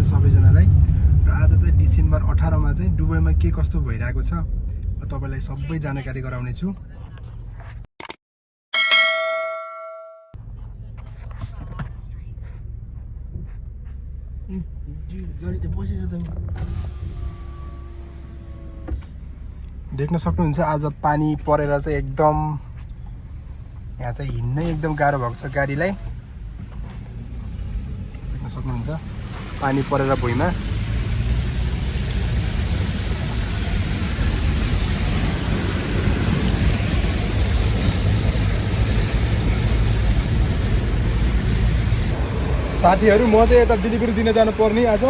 Morning सबैजनालाई। र आज चाहिँ डिसेम्बर 18 मा चाहिँ दुबईमा के कस्तो भइरहेको छ म तपाईलाई सबै जानकारी गराउने छु। देख्न सक्नुहुन्छ आज पानी परेर चाहिँ एकदम यहाँ चाहिँ हिँड्नै एकदम गाह्रो भएको छ गाडीलाई। देख्न सक्नुहुन्छ पानी परेर भुइँमा। साथीहरू म चाहिँ यता डेलिभरी दिन जानु पर्ने आज।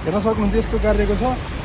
हेर्न सक्नुहुन्छ यस्तो कार्यको छ।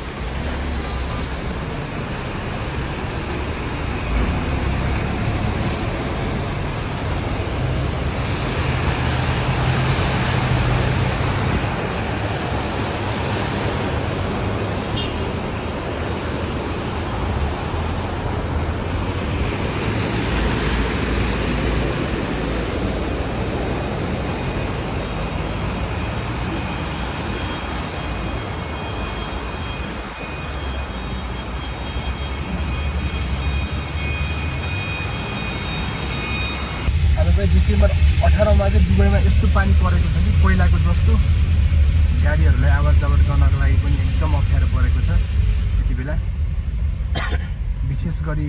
डिसेम्बर 18 मा चाहिँ दुबईमा यस्तो पानी परेको छ कि पहिलाको जस्तो गाडीहरूलाई आवाज जावत गर्नको लागि पनि एकदम अप्ठ्यारो परेको छ यति बेला, विशेष गरी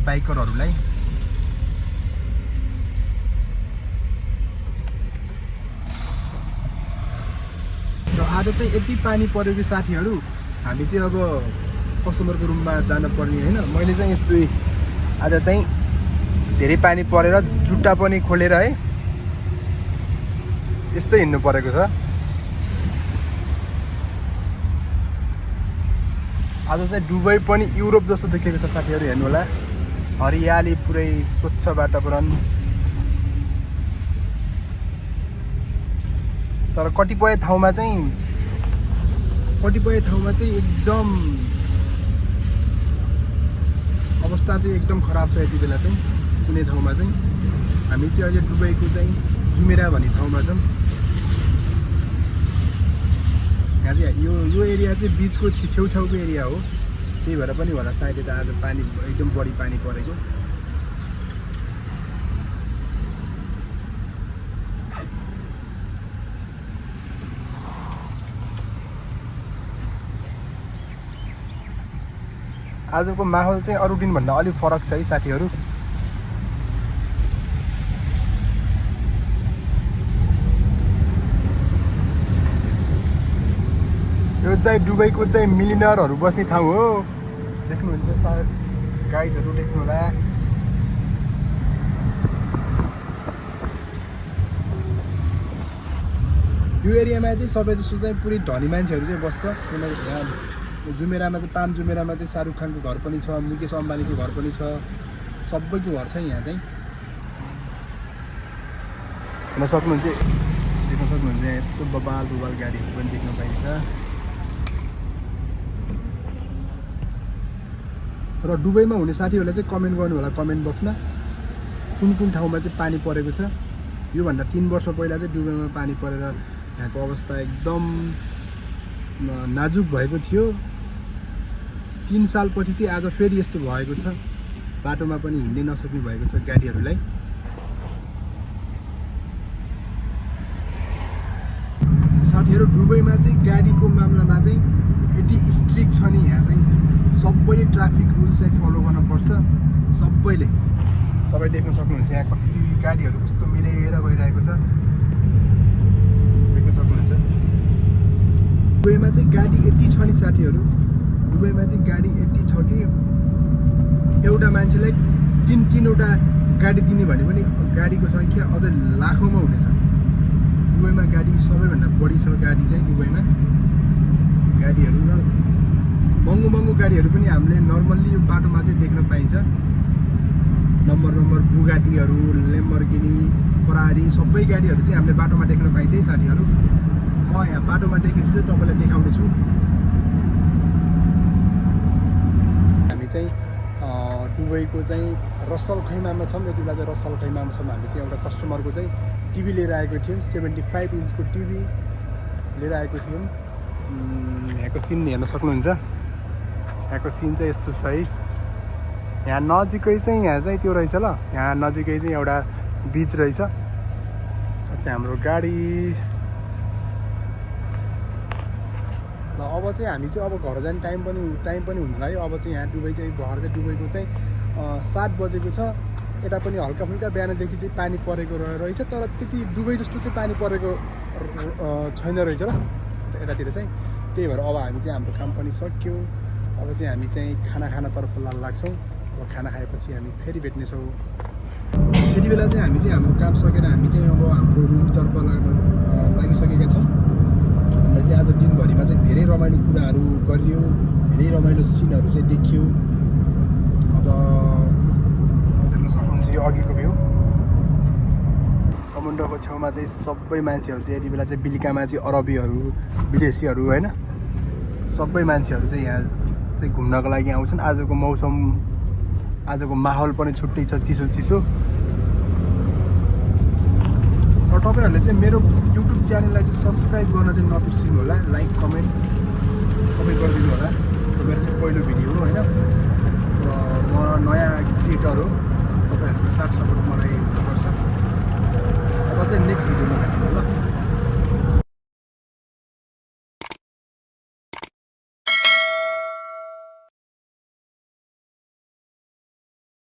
बाइकरहरूलाई। र आज चाहिँ यति पानी पऱ्यो कि साथीहरू हामी चाहिँ अब कस्टमरको रुममा जानुपर्ने होइन। मैले चाहिँ यस्तो आज चाहिँ धेरै पानी परेर जुत्ता पनि खोलेर है यस्तै हिँड्नु परेको छ। आज चाहिँ दुबई पनि युरोप जस्तो देखिएको छ साथीहरू, हेर्नु होला। हरियाली, पुरै स्वच्छ वातावरण। तर कतिपय ठाउँमा चाहिँ एकदम अवस्था चाहिँ एकदम खराब छ यति बेला चाहिँ। कुनै ठाउँमा चाहिँ हामी चाहिँ अहिले दुबईको चाहिँ जुमेरा भन्ने ठाउँमा छौँ। यहाँ चाहिँ यो एरिया चाहिँ बिचको छेउछाउको एरिया हो, त्यही भएर पनि होला सायद यता आज पानी एकदम बढी पानी परेको। आजको माहौल चाहिँ अरू दिनभन्दा अलिक फरक छ है साथीहरू। यो चाहिँ दुबईको चाहिँ मिलिनियरहरू बस्ने ठाउँ हो। देख्नुहुन्छ सायद गाइजहरू देख्नु होला। यो एरियामा चाहिँ सबैजसो चाहिँ पुरै धनी मान्छेहरू चाहिँ बस्छ। किनकि यहाँ जुमेरामा चाहिँ पाम जुमेरामा चाहिँ शाहरुख खानको घर पनि छ, मुकेश अम्बानीको घर पनि छ, सबैको घर छ यहाँ चाहिँ। देख्न सक्नुहुन्छ यस्तो बबाल गाडीहरू पनि देख्न पाइन्छ। र दुबईमा हुने साथीहरूलाई चाहिँ कमेन्ट गर्नु होला कमेन्ट बक्समा कुन ठाउँमा चाहिँ पानी परेको छ। योभन्दा 3 वर्ष पहिला चाहिँ दुबईमा पानी परेर यहाँको अवस्था एकदम नाजुक भएको थियो। 3 सालपछि चाहिँ आज फेरि यस्तो भएको छ। बाटोमा पनि हिँड्नै नसक्ने भएको छ गाडीहरूलाई। साथीहरू दुबईमा चाहिँ गाडीको मामलामा चाहिँ यति स्ट्रिक्ट छ नि, यहाँ चाहिँ सबैले ट्राफिक रुल्स चाहिँ फलो गर्नुपर्छ सबैले। तपाईँ देख्न सक्नुहुन्छ यहाँ कति गाडीहरू कस्तो मिलेर गइरहेको छ, देख्न सक्नुहुन्छ। दुबईमा चाहिँ गाडी यति छ नि साथीहरू, दुबईमा चाहिँ गाडी यति छ कि एउटा मान्छेलाई 3-3वटा गाडी दिने भने पनि गाडीको सङ्ख्या अझै लाखौँमा हुनेछ। दुबईमा गाडी सबैभन्दा बढी छ गाडी चाहिँ दुबईमा। गाडीहरू र महँगो गाडीहरू पनि हामीले नर्मल्ली यो बाटोमा चाहिँ देख्न पाइन्छ। नम्बर बुगाटीहरू, लेम्बोर्गिनी, फरारी सबै गाडीहरू चाहिँ हामीले बाटोमा देख्न पाइन्छ है साथीहरू। म यहाँ बाटोमा देखेपछि चाहिँ तपाईँलाई देखाउने छु। हामी चाहिँ दुबईको चाहिँ रसल खैमामा छौँ। यति बेला चाहिँ रसल खैमामा छौँ। हामी चाहिँ एउटा कस्टमरको चाहिँ टिभी लिएर आएको थियौँ, 75 इन्चको टिभी लिएर आएको थियौँ। यहाँको सिन हेर्न सक्नुहुन्छ। यहाँको सिन चाहिँ यस्तो छ है। यहाँ नजिकै चाहिँ यहाँ चाहिँ त्यो रहेछ ल, यहाँ नजिकै चाहिँ एउटा बिच रहेछ। चाहिँ हाम्रो गाडी ल अब चाहिँ हामी चाहिँ अब घर जाने टाइम पनि हुन लाग्यो। अब चाहिँ यहाँ दुबई चाहिँ भर्खर चाहिँ दुबईको चाहिँ 7 बजेको छ। यता पनि हल्का फुल्का बिहानदेखि चाहिँ पानी परेको रहेछ, तर त्यति दुबई जस्तो चाहिँ पानी परेको छैन रहेछ ल यतातिर चाहिँ। त्यही भएर अब हामी चाहिँ हाम्रो काम पनि सक्यो। अब चाहिँ हामी चाहिँ खानातर्फ लाग्छौँ। अब खाना खाएपछि हामी फेरि भेट्नेछौँ। त्यति बेला चाहिँ हामी चाहिँ हाम्रो काम सकेर हामी चाहिँ अब हाम्रो रुमतर्फ लागिसकेका छौँ। हामीलाई चाहिँ आज दिनभरिमा चाहिँ धेरै रमाइलो कुराहरू गरियो, धेरै रमाइलो सिनहरू चाहिँ देखियो। अब देख्न सक्नुहुन्छ यो अघिको भ्यू। समुद्रको छेउमा चाहिँ सबै मान्छेहरू चाहिँ यति बेला चाहिँ बेलुकामा चाहिँ अरबीहरू, विदेशीहरू होइन, सबै मान्छेहरू चाहिँ यहाँ चाहिँ घुम्नको लागि आउँछन्। आजको मौसम, आजको माहौल पनि छुट्टै छ, चिसो चिसो। र तपाईँहरूले चाहिँ मेरो युट्युब च्यानललाई चाहिँ सब्सक्राइब गर्न चाहिँ नबिर्सिनु होला। लाइक कमेन्ट सबै गरिदिनु होला। मेरो चाहिँ पहिलो भिडियो हो होइन, र म नयाँ क्रिएटर हो। तपाईँहरूको साथ सपोर्ट मलाई हुनुपर्छ। अब चाहिँ नेक्स्ट भिडियोमा